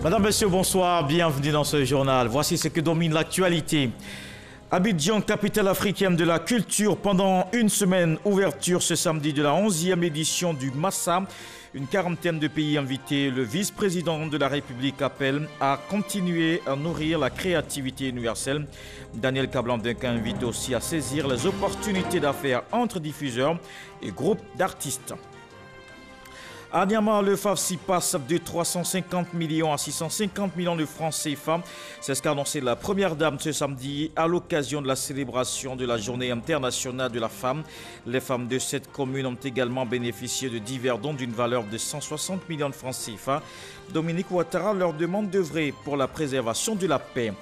Madame, Monsieur, bonsoir, bienvenue dans ce journal. Voici ce que domine l'actualité. Abidjan, capitale africaine de la culture, pendant une semaine, ouverture ce samedi de la 11e édition du Massa. Une quarantaine de pays invités. Le vice-président de la République appelle à continuer à nourrir la créativité universelle. Daniel Kablan-Duncan invite aussi à saisir les opportunités d'affaires entre diffuseurs et groupes d'artistes. À Niamey, le FAFSI passe de 350 millions à 650 millions de francs CFA. C'est ce qu'a annoncé la première dame ce samedi à l'occasion de la célébration de la Journée internationale de la femme. Les femmes de cette commune ont également bénéficié de divers dons d'une valeur de 160 millions de francs CFA. Dominique Ouattara leur demande d'œuvrer pour la préservation de la paix.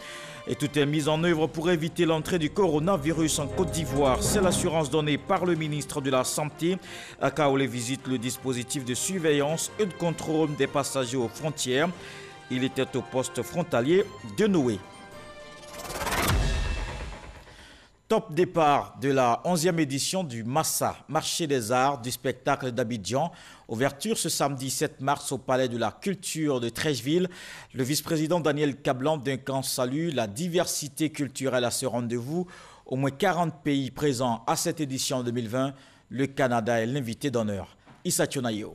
Et tout est mis en œuvre pour éviter l'entrée du coronavirus en Côte d'Ivoire. C'est l'assurance donnée par le ministre de la Santé. Akaolé visite le dispositif de surveillance et de contrôle des passagers aux frontières. Il était au poste frontalier de Noé. Top départ de la 11e édition du Massa, marché des arts du spectacle d'Abidjan. Ouverture ce samedi 7 mars au Palais de la Culture de Treichville. Le vice-président Daniel Kablan-Duncan salue la diversité culturelle à ce rendez-vous. Au moins 40 pays présents à cette édition 2020. Le Canada est l'invité d'honneur. Issa Tchonayo.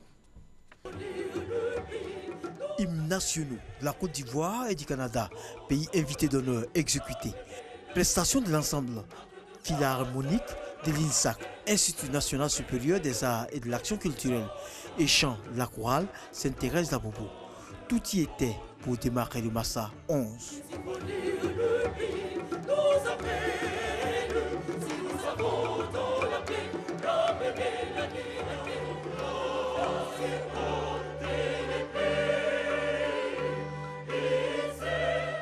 Hymnes nationaux de la Côte d'Ivoire et du Canada, pays invités d'honneur exécutés. Prestation de l'ensemble philharmonique de l'INSAC, Institut national supérieur des arts et de l'action culturelle, et chant de la chorale Sainte-Thérèse d'Abobo. Tout y était pour démarrer le Massa 11.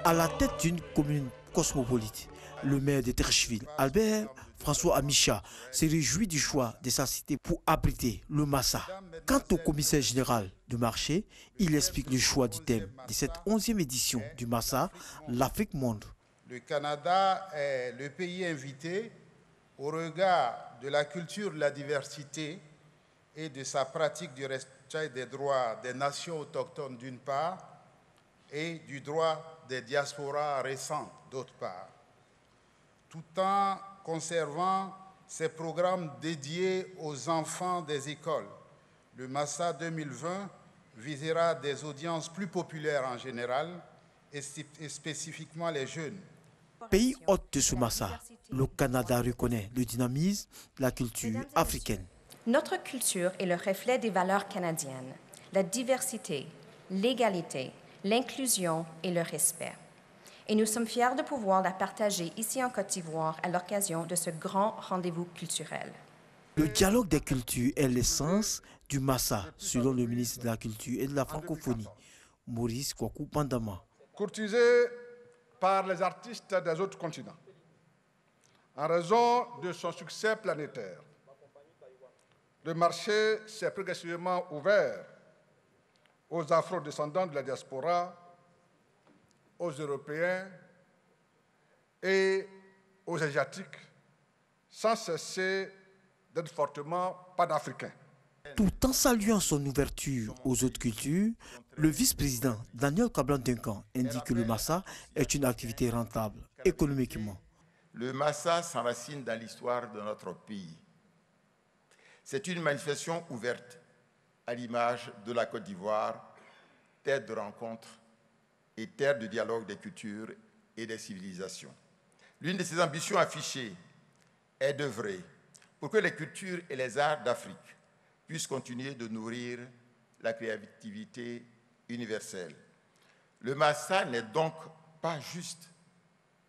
À la tête d'une commune cosmopolite, le maire de Treichville, Albert François Amicha, se réjouit du choix de sa cité pour abriter le Massa. Quant au commissaire général du marché, il explique le choix du thème de cette 11e édition du Massa, l'Afrique monde. Le Canada est le pays invité au regard de la culture de la diversité et de sa pratique du respect des droits des nations autochtones d'une part et du droit des diasporas récentes d'autre part, tout en conservant ses programmes dédiés aux enfants des écoles. Le Massa 2020 visera des audiences plus populaires en général et spécifiquement les jeunes. Pays hôte de ce Massa, le Canada reconnaît le dynamisme de la culture africaine. Notre culture est le reflet des valeurs canadiennes, la diversité, l'égalité, l'inclusion et le respect. Et nous sommes fiers de pouvoir la partager ici en Côte d'Ivoire à l'occasion de ce grand rendez-vous culturel. Le dialogue des cultures est l'essence du Massa, selon le ministre de la Culture et de la Francophonie, Maurice Kwaku Pandama. Courtisé par les artistes des autres continents, en raison de son succès planétaire, le marché s'est progressivement ouvert aux afro-descendants de la diaspora, aux Européens et aux Asiatiques, sans cesser d'être fortement panafricains. Tout en saluant son ouverture aux autres cultures, le vice-président Daniel Kablan-Duncan indique que le Massa est une activité rentable économiquement. Le Massa s'enracine dans l'histoire de notre pays. C'est une manifestation ouverte à l'image de la Côte d'Ivoire, terre de rencontre et terre de dialogue des cultures et des civilisations. L'une de ses ambitions affichées est d'œuvrer pour que les cultures et les arts d'Afrique puissent continuer de nourrir la créativité universelle. Le Massa n'est donc pas juste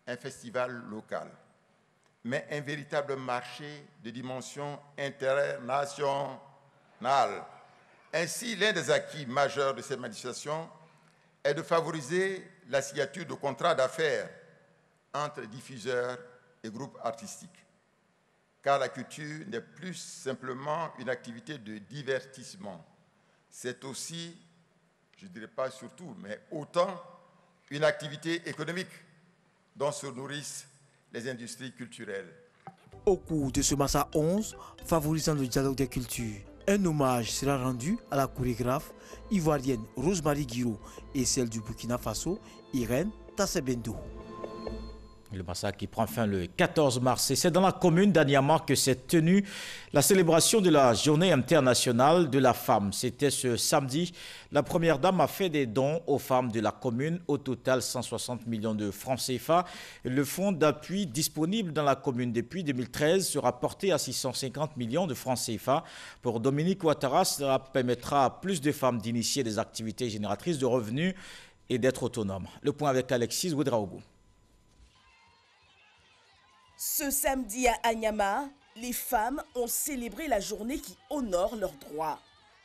un festival local, mais un véritable marché de dimension internationale. Ainsi, l'un des acquis majeurs de cette manifestation est de favoriser la signature de contrats d'affaires entre diffuseurs et groupes artistiques. Car la culture n'est plus simplement une activité de divertissement. C'est aussi, je ne dirais pas surtout, mais autant une activité économique dont se nourrissent les industries culturelles. Au cours de ce Massa 11, favorisant le dialogue des cultures Un hommage sera rendu à la chorégraphe ivoirienne Rosemary Guiraud et celle du Burkina Faso, Irène Tassebendo. Le massacre qui prend fin le 14 mars. Et c'est dans la commune d'Anyama que s'est tenue la célébration de la Journée internationale de la femme. C'était ce samedi. La première dame a fait des dons aux femmes de la commune. Au total, 160 millions de francs CFA. Le fonds d'appui disponible dans la commune depuis 2013 sera porté à 650 millions de francs CFA. Pour Dominique Ouattara, cela permettra à plus de femmes d'initier des activités génératrices de revenus et d'être autonomes. Le point avec Alexis Ouedraogo. Ce samedi à Anyama, les femmes ont célébré la journée qui honore leurs droits.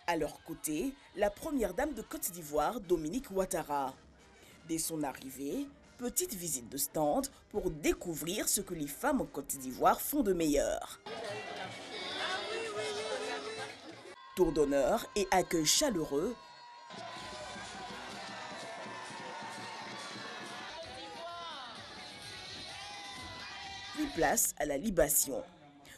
À leur côté, la première dame de Côte d'Ivoire, Dominique Ouattara. Dès son arrivée, petite visite de stand pour découvrir ce que les femmes en Côte d'Ivoire font de meilleur. Tour d'honneur et accueil chaleureux. Place à la libation.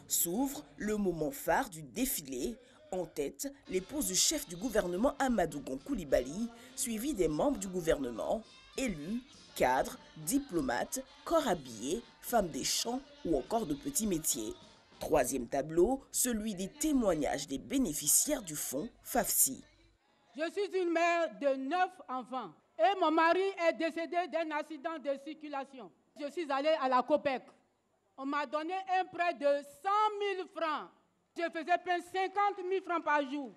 S'ouvre le moment phare du défilé. En tête, l'épouse du chef du gouvernement Amadou Gon Coulibaly, suivi des membres du gouvernement, élus, cadres, diplomates, corps habillés, femmes des champs ou encore de petits métiers. Troisième tableau, celui des témoignages des bénéficiaires du fonds FAFSI. Je suis une mère de 9 enfants et mon mari est décédé d'un accident de circulation. Je suis allée à la COPEC. On m'a donné un prêt de 100 000 francs. Je faisais plein 50 000 francs par jour.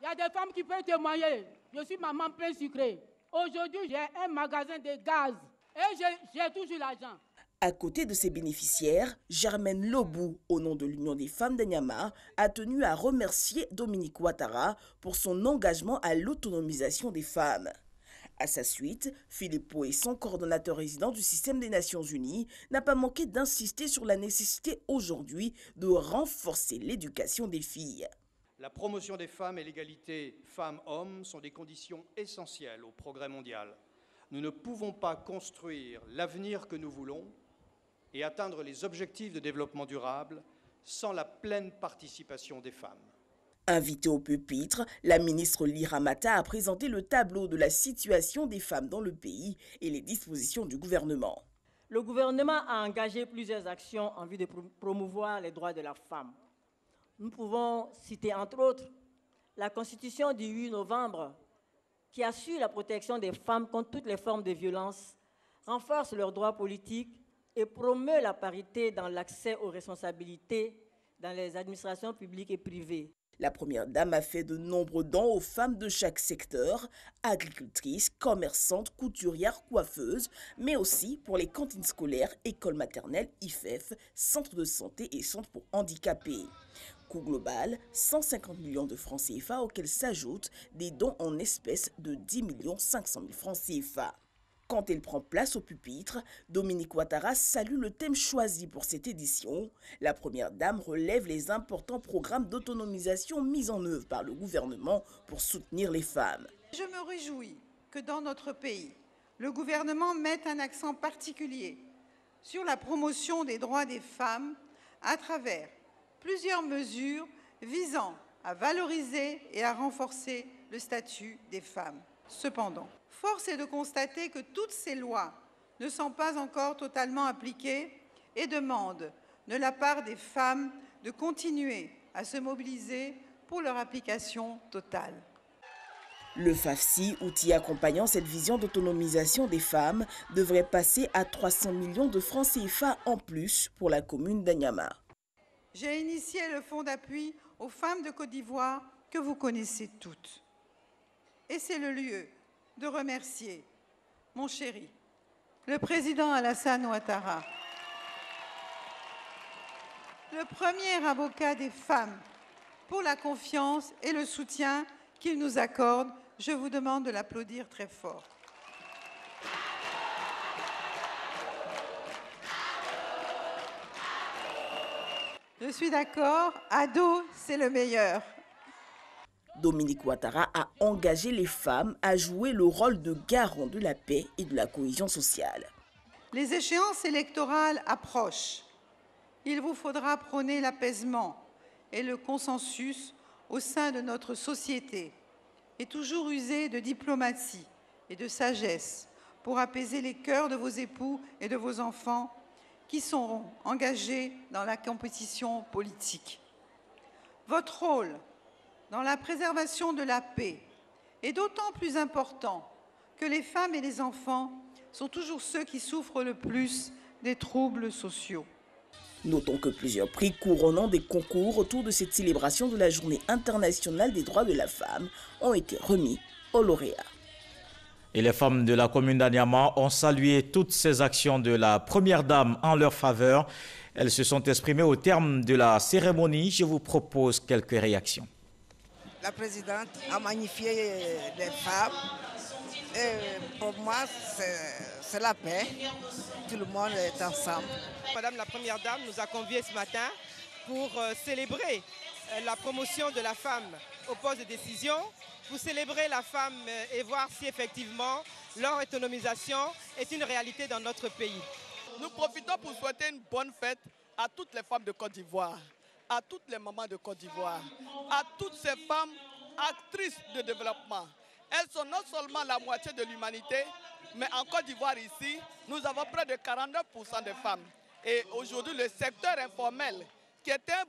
Il y a des femmes qui peuvent témoigner. Je suis maman pain sucré. Aujourd'hui, j'ai un magasin de gaz et j'ai toujours l'argent. À côté de ses bénéficiaires, Germaine Lobou, au nom de l'Union des femmes d'Anyama, a tenu à remercier Dominique Ouattara pour son engagement à l'autonomisation des femmes. À sa suite, Philippe Poisson, coordonnateur résident du système des Nations Unies, n'a pas manqué d'insister sur la nécessité aujourd'hui de renforcer l'éducation des filles. La promotion des femmes et l'égalité femmes-hommes sont des conditions essentielles au progrès mondial. Nous ne pouvons pas construire l'avenir que nous voulons et atteindre les objectifs de développement durable sans la pleine participation des femmes. Invitée au pupitre, la ministre Lira Mata a présenté le tableau de la situation des femmes dans le pays et les dispositions du gouvernement. Le gouvernement a engagé plusieurs actions en vue de promouvoir les droits de la femme. Nous pouvons citer entre autres la Constitution du 8 novembre qui assure la protection des femmes contre toutes les formes de violence, renforce leurs droits politiques et promeut la parité dans l'accès aux responsabilités dans les administrations publiques et privées. La première dame a fait de nombreux dons aux femmes de chaque secteur, agricultrices, commerçantes, couturières, coiffeuses, mais aussi pour les cantines scolaires, écoles maternelles, IFEF, centres de santé et centres pour handicapés. Coût global, 150 millions de francs CFA auxquels s'ajoutent des dons en espèces de 10 500 000 francs CFA. Quand elle prend place au pupitre, Dominique Ouattara salue le thème choisi pour cette édition. La première dame relève les importants programmes d'autonomisation mis en œuvre par le gouvernement pour soutenir les femmes. Je me réjouis que dans notre pays, le gouvernement mette un accent particulier sur la promotion des droits des femmes à travers plusieurs mesures visant à valoriser et à renforcer le statut des femmes. Cependant, force est de constater que toutes ces lois ne sont pas encore totalement appliquées et demandent de la part des femmes de continuer à se mobiliser pour leur application totale. Le FAFSI, outil accompagnant cette vision d'autonomisation des femmes, devrait passer à 300 millions de francs CFA en plus pour la commune d'Anyama. J'ai initié le fonds d'appui aux femmes de Côte d'Ivoire que vous connaissez toutes. Et c'est le lieu de remercier mon chéri, le président Alassane Ouattara, le premier avocat des femmes, pour la confiance et le soutien qu'il nous accorde. Je vous demande de l'applaudir très fort. Je suis d'accord, ado, c'est le meilleur. Dominique Ouattara a engagé les femmes à jouer le rôle de garant de la paix et de la cohésion sociale. Les échéances électorales approchent. Il vous faudra prôner l'apaisement et le consensus au sein de notre société et toujours user de diplomatie et de sagesse pour apaiser les cœurs de vos époux et de vos enfants qui seront engagés dans la compétition politique. Votre rôle dans la préservation de la paix est d'autant plus important que les femmes et les enfants sont toujours ceux qui souffrent le plus des troubles sociaux. Notons que plusieurs prix couronnant des concours autour de cette célébration de la Journée internationale des droits de la femme ont été remis aux lauréats. Et les femmes de la commune d'Anyama ont salué toutes ces actions de la première dame en leur faveur. Elles se sont exprimées au terme de la cérémonie. Je vous propose quelques réactions. La présidente a magnifié les femmes. Et pour moi, c'est la paix. Tout le monde est ensemble. Madame la Première Dame nous a conviés ce matin pour célébrer la promotion de la femme au poste de décision, pour célébrer la femme et voir si effectivement leur autonomisation est une réalité dans notre pays. Nous profitons pour souhaiter une bonne fête à toutes les femmes de Côte d'Ivoire, à toutes les mamans de Côte d'Ivoire, à toutes ces femmes actrices de développement. Elles sont non seulement la moitié de l'humanité, mais en Côte d'Ivoire ici, nous avons près de 49% de femmes. Et aujourd'hui, le secteur informel, qui est un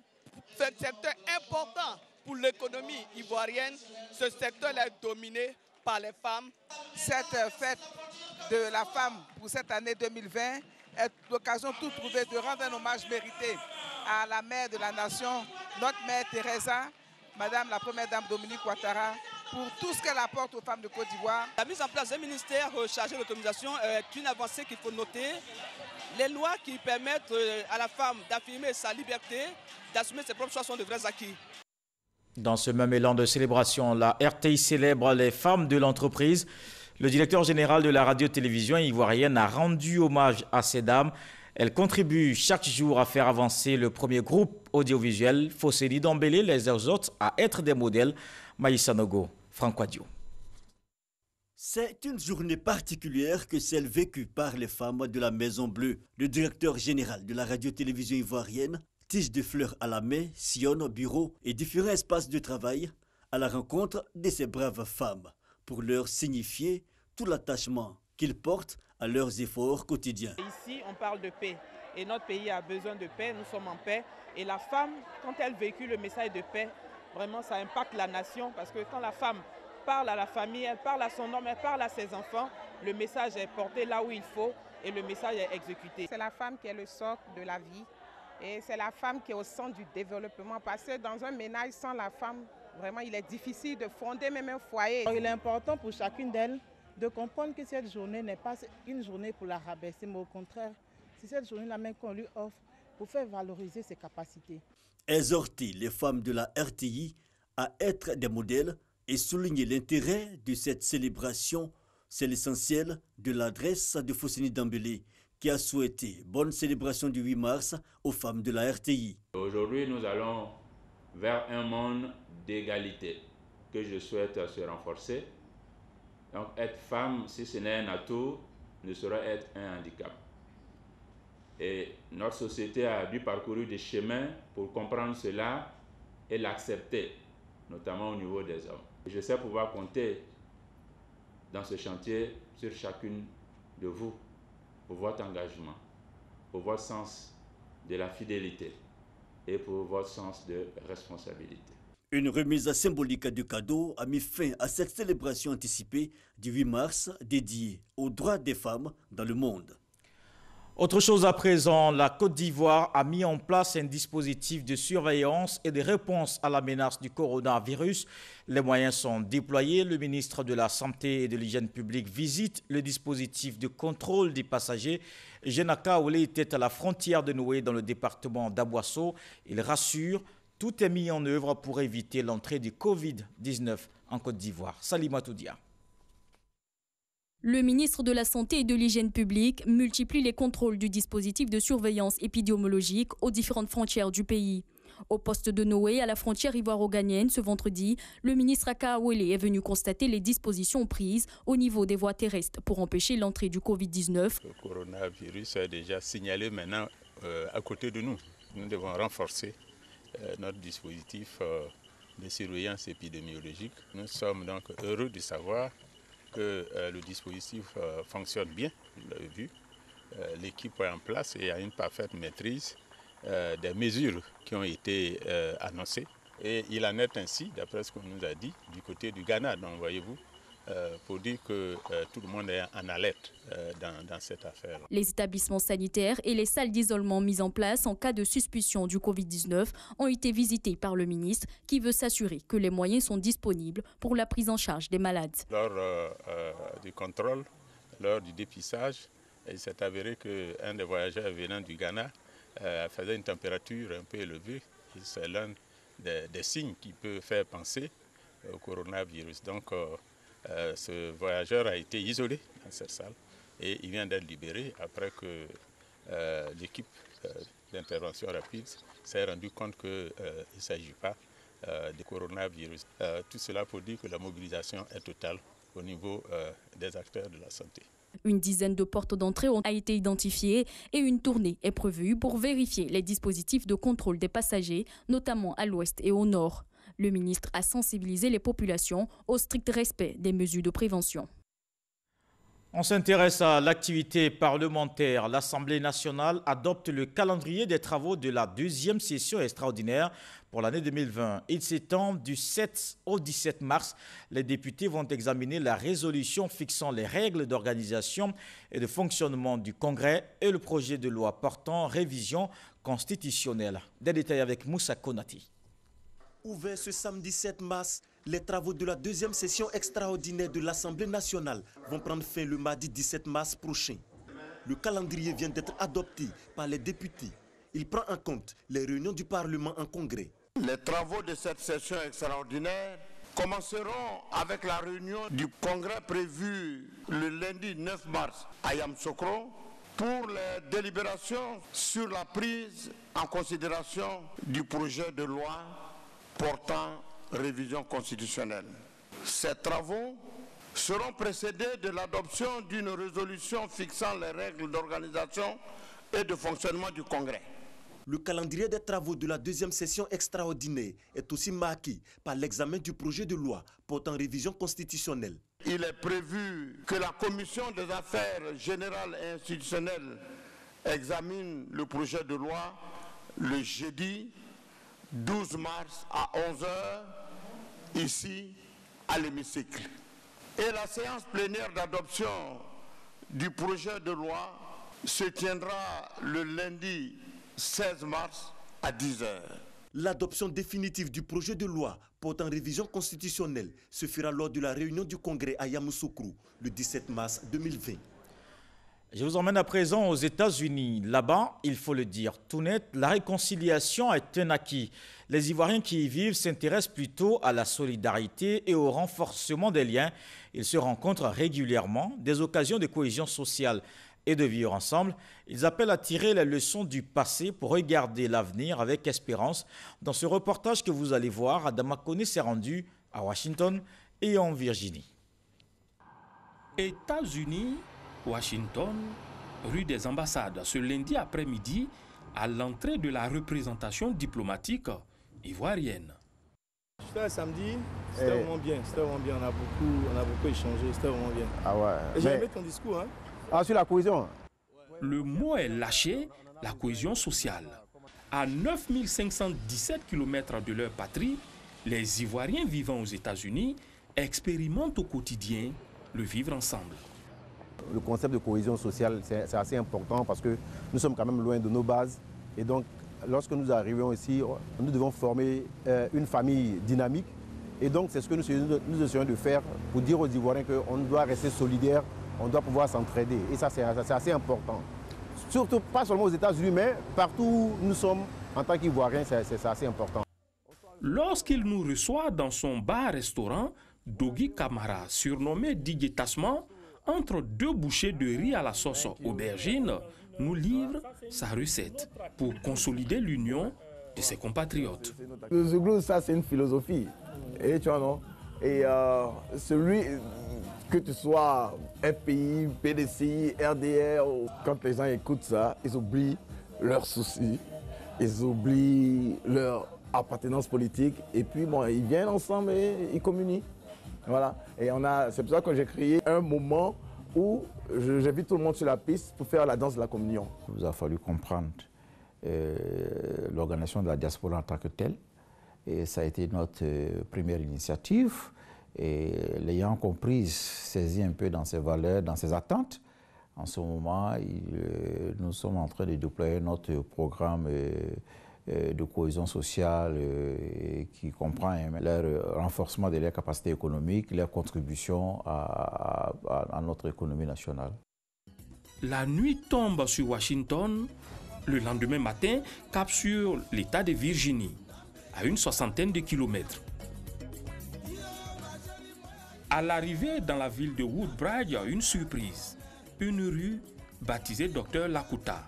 secteur important pour l'économie ivoirienne, ce secteur est dominé par les femmes. Cette fête de la femme pour cette année 2020 est l'occasion toute trouvée de rendre un hommage mérité à la mère de la nation, notre mère Teresa, Madame la Première Dame Dominique Ouattara, pour tout ce qu'elle apporte aux femmes de Côte d'Ivoire. La mise en place d'un ministère chargé de l'autonomisation est une avancée qu'il faut noter. Les lois qui permettent à la femme d'affirmer sa liberté, d'assumer ses propres choix sont de vrais acquis. Dans ce même élan de célébration, la RTI célèbre les femmes de l'entreprise. Le directeur général de la radio-télévision ivoirienne a rendu hommage à ces dames. Elles contribuent chaque jour à faire avancer le premier groupe audiovisuel, Fosseli Dambélé, les autres à être des modèles. Maïssa Nogo, Franck Wadio. C'est une journée particulière que celle vécue par les femmes de la Maison Bleue. Le directeur général de la radio-télévision ivoirienne, tige de fleurs à la main, sillonne bureaux et différents espaces de travail à la rencontre de ces braves femmes pour leur signifier tout l'attachement qu'ils portent à leurs efforts quotidiens. Ici, on parle de paix et notre pays a besoin de paix, nous sommes en paix. Et la femme, quand elle véhicule le message de paix, vraiment ça impacte la nation parce que quand la femme parle à la famille, elle parle à son homme, elle parle à ses enfants, le message est porté là où il faut et le message est exécuté. C'est la femme qui est le socle de la vie et c'est la femme qui est au centre du développement parce que dans un ménage sans la femme, vraiment il est difficile de fonder même un foyer. Il est important pour chacune d'elles de comprendre que cette journée n'est pas une journée pour la rabaisser, mais au contraire, c'est cette journée-là même qu'on lui offre pour faire valoriser ses capacités. Exhorter les femmes de la RTI à être des modèles et souligner l'intérêt de cette célébration, c'est l'essentiel de l'adresse de Fosseni Dambélé, qui a souhaité bonne célébration du 8 mars aux femmes de la RTI. Aujourd'hui, nous allons vers un monde d'égalité que je souhaite se renforcer. Donc être femme, si ce n'est un atout, ne saurait être un handicap. Et notre société a dû parcourir des chemins pour comprendre cela et l'accepter, notamment au niveau des hommes. Je sais pouvoir compter dans ce chantier sur chacune de vous pour votre engagement, pour votre sens de la fidélité et pour votre sens de responsabilité. Une remise symbolique de cadeaux a mis fin à cette célébration anticipée du 8 mars dédiée aux droits des femmes dans le monde. Autre chose à présent, la Côte d'Ivoire a mis en place un dispositif de surveillance et de réponse à la menace du coronavirus. Les moyens sont déployés. Le ministre de la Santé et de l'Hygiène publique visite le dispositif de contrôle des passagers. Jenaka Oulé était à la frontière de Noé dans le département d'Aboisseau. Il rassure, tout est mis en œuvre pour éviter l'entrée du Covid-19 en Côte d'Ivoire. Salima Toudia. Le ministre de la Santé et de l'Hygiène publique multiplie les contrôles du dispositif de surveillance épidémiologique aux différentes frontières du pays. Au poste de Noé, à la frontière ivoiro-ghanéenne, ce vendredi, le ministre Aka Awele est venu constater les dispositions prises au niveau des voies terrestres pour empêcher l'entrée du Covid-19. Le coronavirus est déjà signalé maintenant à côté de nous. Nous devons renforcer notre dispositif de surveillance épidémiologique. Nous sommes donc heureux de savoir que le dispositif fonctionne bien, vous l'avez vu. L'équipe est en place et a une parfaite maîtrise des mesures qui ont été annoncées. Et il en est ainsi, d'après ce qu'on nous a dit, du côté du Ghana. Donc voyez-vous, pour dire que tout le monde est en alerte dans cette affaire. Les établissements sanitaires et les salles d'isolement mises en place en cas de suspicion du Covid-19 ont été visités par le ministre qui veut s'assurer que les moyens sont disponibles pour la prise en charge des malades. Lors du contrôle, lors du dépistage, il s'est avéré qu'un des voyageurs venant du Ghana faisait une température un peu élevée. C'est l'un des signes qui peut faire penser au coronavirus. Donc, ce voyageur a été isolé dans cette salle et il vient d'être libéré après que l'équipe d'intervention rapide s'est rendu compte qu'il ne s'agit pas de coronavirus. Tout cela pour dire que la mobilisation est totale au niveau des acteurs de la santé. Une dizaine de portes d'entrée ont été identifiées et une tournée est prévue pour vérifier les dispositifs de contrôle des passagers, notamment à l'ouest et au nord. Le ministre a sensibilisé les populations au strict respect des mesures de prévention. On s'intéresse à l'activité parlementaire. L'Assemblée nationale adopte le calendrier des travaux de la deuxième session extraordinaire pour l'année 2020. Il s'étend du 7 au 17 mars. Les députés vont examiner la résolution fixant les règles d'organisation et de fonctionnement du Congrès et le projet de loi portant révision constitutionnelle. Des détails avec Moussa Konati. Ouvert ce samedi 7 mars, les travaux de la deuxième session extraordinaire de l'Assemblée nationale vont prendre fin le mardi 17 mars prochain. Le calendrier vient d'être adopté par les députés. Il prend en compte les réunions du Parlement en congrès. Les travaux de cette session extraordinaire commenceront avec la réunion du congrès prévue le lundi 9 mars à Yamoussoukro pour les délibérations sur la prise en considération du projet de loi portant révision constitutionnelle. Ces travaux seront précédés de l'adoption d'une résolution fixant les règles d'organisation et de fonctionnement du Congrès. Le calendrier des travaux de la deuxième session extraordinaire est aussi marqué par l'examen du projet de loi portant révision constitutionnelle. Il est prévu que la Commission des affaires générales et institutionnelles examine le projet de loi le jeudi 12 mars à 11h, ici, à l'hémicycle. Et la séance plénière d'adoption du projet de loi se tiendra le lundi 16 mars à 10h. L'adoption définitive du projet de loi portant révision constitutionnelle se fera lors de la réunion du Congrès à Yamoussoukro, le 17 mars 2020. Je vous emmène à présent aux États-Unis. Là-bas, il faut le dire tout net, la réconciliation est un acquis. Les Ivoiriens qui y vivent s'intéressent plutôt à la solidarité et au renforcement des liens. Ils se rencontrent régulièrement, des occasions de cohésion sociale et de vivre ensemble. Ils appellent à tirer les leçons du passé pour regarder l'avenir avec espérance. Dans ce reportage que vous allez voir, Adama Kone s'est rendu à Washington et en Virginie. États-Unis, Washington, rue des Ambassades, ce lundi après-midi, à l'entrée de la représentation diplomatique ivoirienne. C'était un samedi, c'était vraiment bien, on a beaucoup échangé, c'était vraiment bien. Ah ouais. Et j'ai aimé ton discours, hein. Ah, sur la cohésion. Le mot est lâché, la cohésion sociale. À 9517 km de leur patrie, les Ivoiriens vivant aux États-Unis expérimentent au quotidien le vivre ensemble. Le concept de cohésion sociale, c'est assez important parce que nous sommes quand même loin de nos bases. Et donc, lorsque nous arrivons ici, nous devons former une famille dynamique. Et donc, c'est ce que nous essayons de faire pour dire aux Ivoiriens qu'on doit rester solidaires, on doit pouvoir s'entraider. Et ça, c'est assez important. Surtout, pas seulement aux États-Unis, mais partout où nous sommes en tant qu'Ivoiriens, c'est assez important. Lorsqu'il nous reçoit dans son bar-restaurant, Dogui Kamara, surnommé Didier Tassement, entre deux bouchées de riz à la sauce aubergine, nous livre sa recette pour consolider l'union de ses compatriotes. Le Zouglou, ça c'est une philosophie. Et tu vois, non? Et celui, que tu sois FPI, PDCI, RDR, quand les gens écoutent ça, ils oublient leurs soucis, ils oublient leurs appartenance politique. Et puis, bon, ils viennent ensemble et ils communient. Voilà. Et c'est pour ça que j'ai créé un moment où j'invite tout le monde sur la piste pour faire la danse de la communion. Il nous a fallu comprendre l'organisation de la diaspora en tant que telle. Et ça a été notre première initiative. Et l'ayant comprise, saisi un peu dans ses valeurs, dans ses attentes, en ce moment, nous sommes en train de déployer notre programme de cohésion sociale qui comprend le renforcement de leurs capacités économiques, leur contribution à notre économie nationale. La nuit tombe sur Washington. Le lendemain matin, cap sur l'État de Virginie, à une 60aine de kilomètres. À l'arrivée dans la ville de Woodbridge, une surprise. Une rue baptisée Dr Lakuta.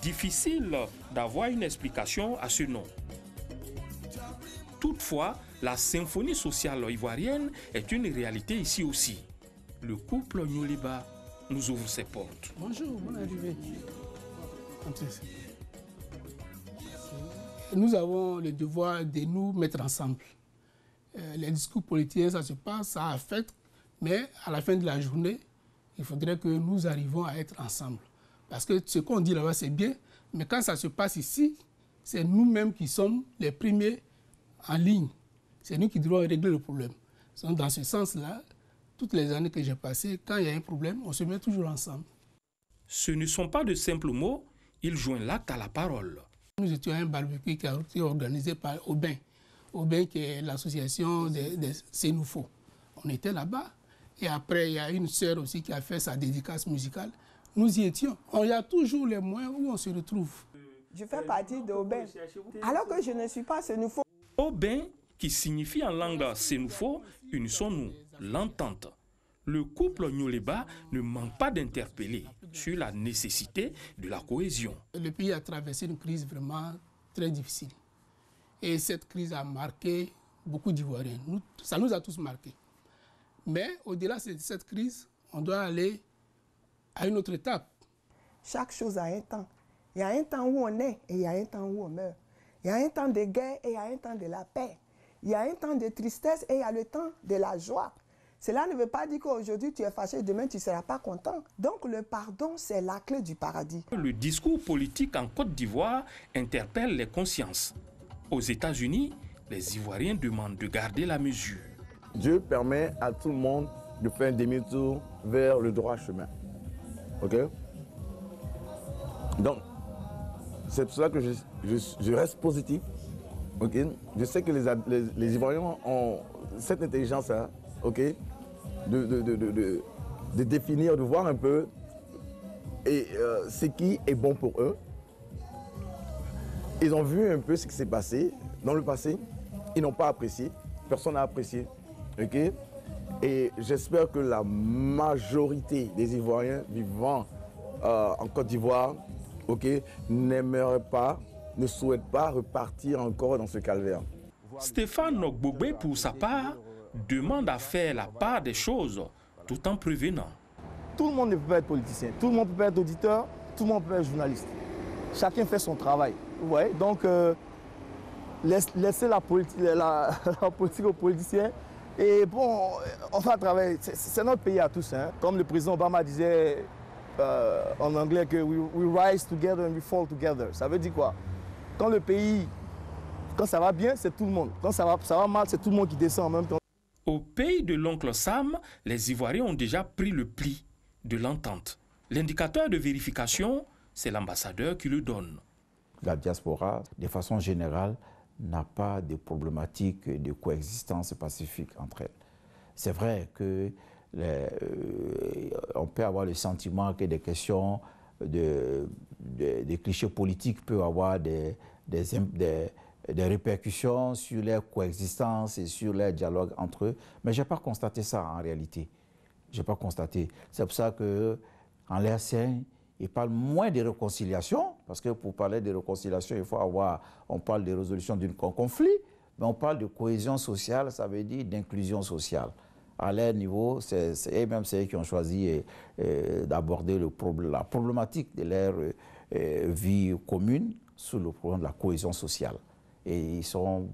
Difficile d'avoir une explication à ce nom. Toutefois, la symphonie sociale ivoirienne est une réalité ici aussi. Le couple Nyoliba nous ouvre ses portes. Bonjour, bonne arrivée. Nous avons le devoir de nous mettre ensemble. Les discours politiques, ça se passe, ça affecte, mais à la fin de la journée, il faudrait que nous arrivions à être ensemble. Parce que ce qu'on dit là-bas, c'est bien, mais quand ça se passe ici, c'est nous-mêmes qui sommes les premiers en ligne. C'est nous qui devons régler le problème. Donc, dans ce sens-là, toutes les années que j'ai passées, quand il y a un problème, on se met toujours ensemble. Ce ne sont pas de simples mots, ils joignent l'acte à la parole. Nous étions à un barbecue qui a été organisé par Aubin. Aubin qui est l'association des Sénoufos. On était là-bas. Et après, il y a une sœur aussi qui a fait sa dédicace musicale. Nous y étions. Il y a toujours les moyens où on se retrouve. Je fais partie d'Aubin, alors que je ne suis pas Sénoufo. Aubin, qui signifie en langue Sénoufo, unissons-nous, l'entente. Le couple Nyoliba ne manque pas d'interpeller sur la nécessité de la cohésion. Le pays a traversé une crise vraiment très difficile. Et cette crise a marqué beaucoup d'Ivoiriens. Ça nous a tous marqués. Mais au-delà de cette crise, on doit aller à une autre étape. Chaque chose a un temps. Il y a un temps où on est et il y a un temps où on meurt. Il y a un temps de guerre et il y a un temps de la paix. Il y a un temps de tristesse et il y a le temps de la joie. Cela ne veut pas dire qu'aujourd'hui tu es fâché, demain tu ne seras pas content. Donc le pardon, c'est la clé du paradis. Le discours politique en Côte d'Ivoire interpelle les consciences. Aux États-Unis, les Ivoiriens demandent de garder la mesure. Dieu permet à tout le monde de faire un demi-tour vers le droit chemin. OK? Donc, c'est pour cela que je reste positif. OK? Je sais que les Ivoiriens ont cette intelligence-là, OK? De définir, de voir un peu ce qui est bon pour eux. Ils ont vu un peu ce qui s'est passé dans le passé. Ils n'ont pas apprécié. Personne n'a apprécié. Okay? Et j'espère que la majorité des Ivoiriens vivant en Côte d'Ivoire, okay, n'aimeraient pas, ne souhaitent pas repartir encore dans ce calvaire. Stéphane Gbogbe, pour sa part, demande à faire la part des choses tout en prévenant. Tout le monde ne peut pas être politicien. Tout le monde peut pas être auditeur. Tout le monde peut être journaliste. Chacun fait son travail. Ouais, donc, laissez la politique aux politiciens. Et bon, on va travailler. C'est notre pays à tous. Hein. Comme le président Obama disait en anglais que we rise together and we fall together. Ça veut dire quoi? Quand le pays, quand ça va bien, c'est tout le monde. Quand ça va mal, c'est tout le monde qui descend en même temps. Au pays de l'oncle Sam, les Ivoiriens ont déjà pris le pli de l'entente. L'indicateur de vérification, c'est l'ambassadeur qui le donne. La diaspora, de façon générale, n'a pas de problématique de coexistence pacifique entre elles. C'est vrai que on peut avoir le sentiment que des questions des clichés politiques peuvent avoir des répercussions sur leur coexistence et sur leur dialogue entre eux, mais je n'ai pas constaté ça en réalité. Je n'ai pas constaté. C'est pour ça qu'en l'RCN, il parle moins de réconciliation, parce que pour parler de réconciliation, on parle de résolution d'un conflit, mais on parle de cohésion sociale, ça veut dire d'inclusion sociale. À leur niveau, c'est eux-mêmes qui ont choisi d'aborder la problématique de leur vie commune sous le problème de la cohésion sociale. Et ils sont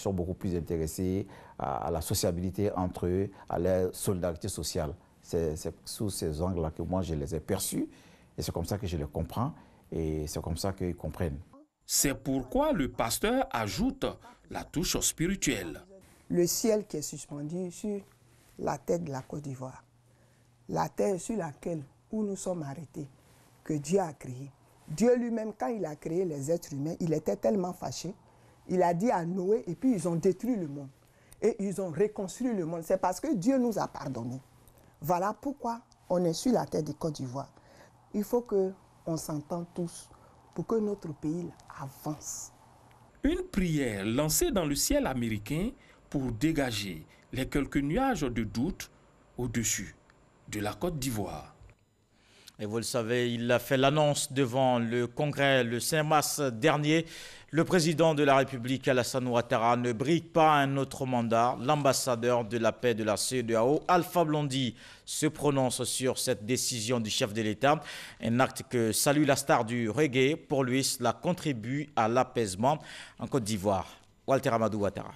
beaucoup plus intéressés à la sociabilité entre eux, à la solidarité sociale. C'est sous ces angles-là que moi je les ai perçus. Et c'est comme ça que je les comprends. Et c'est comme ça qu'ils comprennent. C'est pourquoi le pasteur ajoute la touche spirituelle. Le ciel qui est suspendu sur la terre de la Côte d'Ivoire, la terre sur laquelle où nous sommes arrêtés, que Dieu a créé. Dieu lui-même, quand il a créé les êtres humains, il était tellement fâché. Il a dit à Noé, et puis ils ont détruit le monde. Et ils ont reconstruit le monde. C'est parce que Dieu nous a pardonné. Voilà pourquoi on est sur la terre de Côte d'Ivoire. Il faut qu'on s'entende tous pour que notre pays avance. Une prière lancée dans le ciel américain pour dégager les quelques nuages de doute au-dessus de la Côte d'Ivoire. Et vous le savez, il a fait l'annonce devant le Congrès le 5 mars dernier. Le président de la République, Alassane Ouattara, ne brigue pas un autre mandat. L'ambassadeur de la paix de la CEDEAO, Alpha Blondy, se prononce sur cette décision du chef de l'État. Un acte que salue la star du reggae. Pour lui, cela contribue à l'apaisement en Côte d'Ivoire. Walter Amadou Ouattara.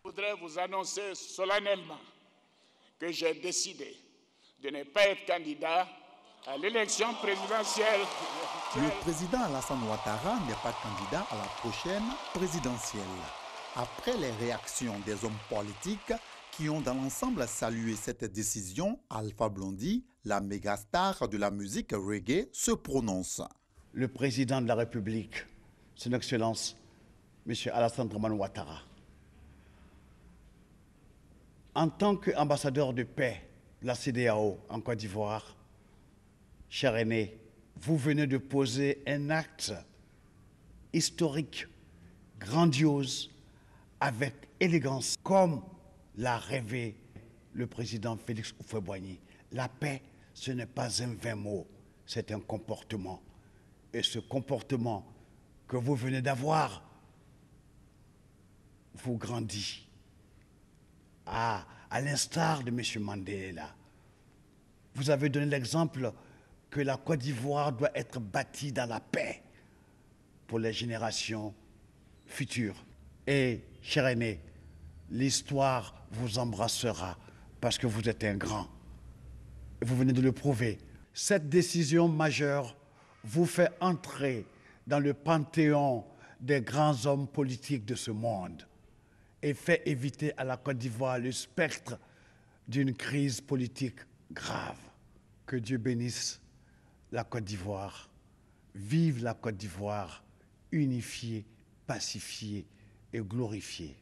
Je voudrais vous annoncer solennellement que j'ai décidé de ne pas être candidat à l'élection présidentielle. Le président Alassane Ouattara n'est pas candidat à la prochaine présidentielle. Après les réactions des hommes politiques qui ont dans l'ensemble salué cette décision, Alpha Blondy, la méga star de la musique reggae, se prononce. Le président de la République, son Excellence, M. Alassane Dramane Ouattara, en tant qu'ambassadeur de paix de la CEDEAO en Côte d'Ivoire, cher aîné, vous venez de poser un acte historique, grandiose, avec élégance, comme l'a rêvé le président Félix Houphouët-Boigny. La paix, ce n'est pas un vain mot, c'est un comportement. Et ce comportement que vous venez d'avoir vous grandit. À l'instar de M. Mandela, vous avez donné l'exemple que la Côte d'Ivoire doit être bâtie dans la paix pour les générations futures. Et, cher aîné, l'histoire vous embrassera parce que vous êtes un grand. Vous venez de le prouver. Cette décision majeure vous fait entrer dans le panthéon des grands hommes politiques de ce monde et fait éviter à la Côte d'Ivoire le spectre d'une crise politique grave. Que Dieu bénisse la Côte d'Ivoire. Vive la Côte d'Ivoire, unifiée, pacifiée et glorifiée.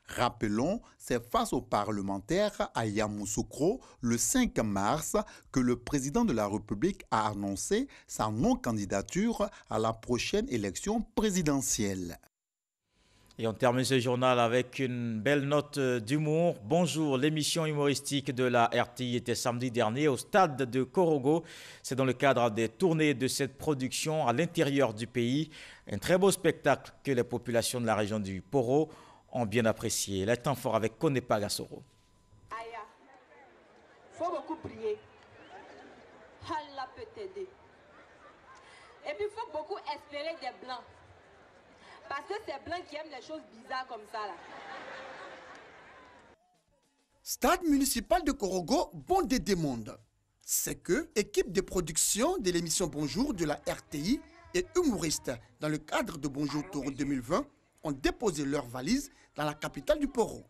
Rappelons, c'est face aux parlementaires à Yamoussoukro le 5 mars que le président de la République a annoncé sa non-candidature à la prochaine élection présidentielle. Et on termine ce journal avec une belle note d'humour. Bonjour, l'émission humoristique de la RTI était samedi dernier au stade de Korogo. C'est dans le cadre des tournées de cette production à l'intérieur du pays. Un très beau spectacle que les populations de la région du Poro ont bien apprécié. Le temps fort avec Konepa Gassoro. Aya, faut beaucoup prier. Allah peut t'aider. Et puis il faut beaucoup espérer des blancs. Parce que c'est blancs qui aiment les choses bizarres comme ça là. Stade municipal de Korogo, bondé des mondes. C'est que équipe de production de l'émission Bonjour de la RTI et humoristes dans le cadre de Bonjour Tour 2020 ont déposé leurs valises dans la capitale du Poro.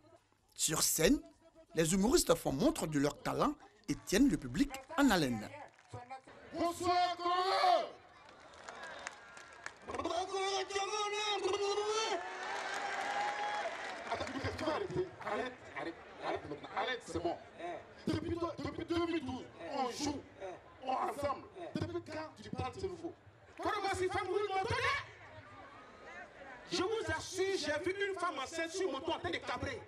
Sur scène, les humoristes font montre de leur talent et tiennent le public en haleine. Bonsoir Korogo! Arrête, c'est bon. Depuis 2012, on joue, on ensemble. Depuis quand tu parles, c'est nouveau. Je vous assure, j'ai vu une femme enceinte sur moto en train de cabrer.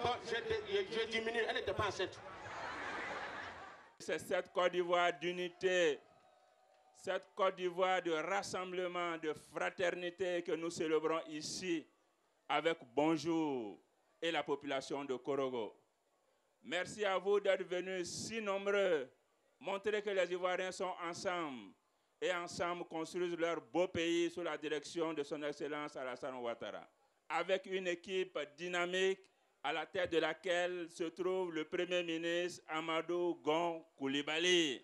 Bon, je diminue, elle n'était pas enceinte. C'est cette Côte d'Ivoire d'unité, cette Côte d'Ivoire de rassemblement, de fraternité que nous célébrons ici avec Bonjour et la population de Korogo. Merci à vous d'être venus si nombreux, montrer que les Ivoiriens sont ensemble. et ensemble construisent leur beau pays sous la direction de son Excellence Alassane Ouattara, avec une équipe dynamique à la tête de laquelle se trouve le Premier ministre Amadou Gon Coulibaly.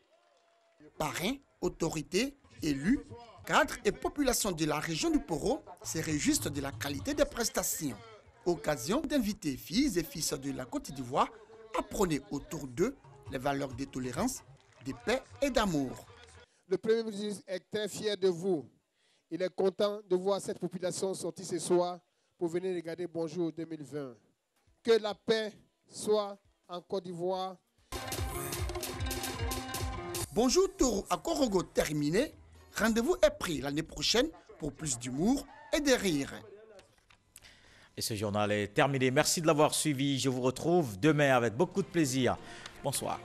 Parrains, autorités, élus, cadres et populations de la région du Poro se réjouissent de la qualité des prestations. Occasion d'inviter filles et fils de la Côte d'Ivoire à prôner autour d'eux les valeurs de tolérance, de paix et d'amour. Le Premier ministre est très fier de vous. Il est content de voir cette population sortir ce soir pour venir regarder Bonjour 2020. Que la paix soit en Côte d'Ivoire. Bonjour Tour à Korogo terminé. Rendez-vous est pris l'année prochaine pour plus d'humour et de rire. Et ce journal est terminé. Merci de l'avoir suivi. Je vous retrouve demain avec beaucoup de plaisir. Bonsoir.